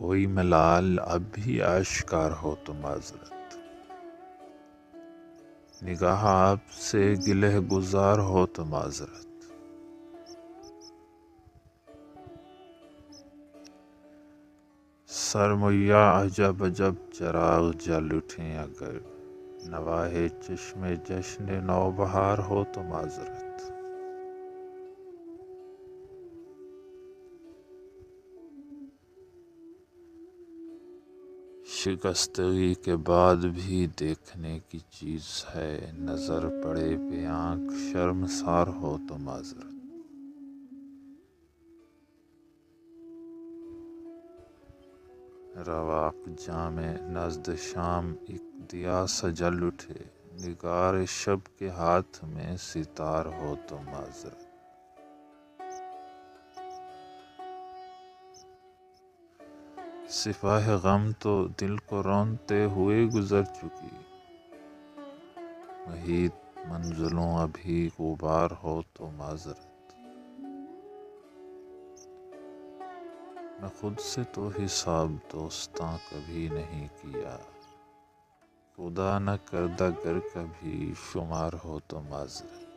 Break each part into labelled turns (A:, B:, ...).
A: کوئی ملال اب بھی آشکار ہو تو معذرت، نگاہ آپ سے گلہ گزار ہو تو معذرت، سرمیا عجب عجب چراغ جل اٹھیں اگر نواح چشم جشن نوبہار ہو تو معذرت، شکستگی کے بعد بھی دیکھنے کی چیز ہے، نظر پڑے پہ آنکھ شرمسار ہو تو معذرت، رواق جام نزد شام ایک دیا سجل اٹھے، نگار شب کے ہاتھ میں ستار ہو تو معذرت، سپاہ غم تو دل کو رونتے ہوئے گزر چکی، محیط منزلوں ابھی غبار ہو تو معذرت، میں خود سے تو حساب دوستاں کبھی نہیں کیا، خدا نہ کردہ گر کبھی شمار ہو تو معذرت،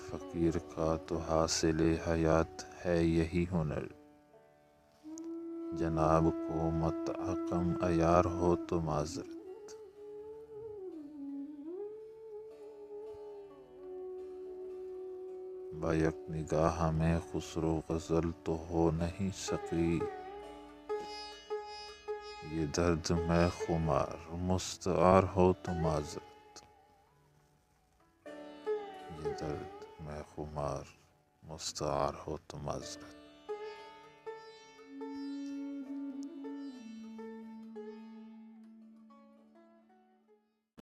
A: فقیر کا تو حاصل حیات ہے یہی ہنر، جناب کو متاع کم عیار ہو تو معذرت، با یک نگاہ میں خسرو غزل تو ہو نہیں سکی، یہ درد میں خمار مستعار ہو تو معذرت، یہ درد میں خمار مستعار ہو تو معذرت۔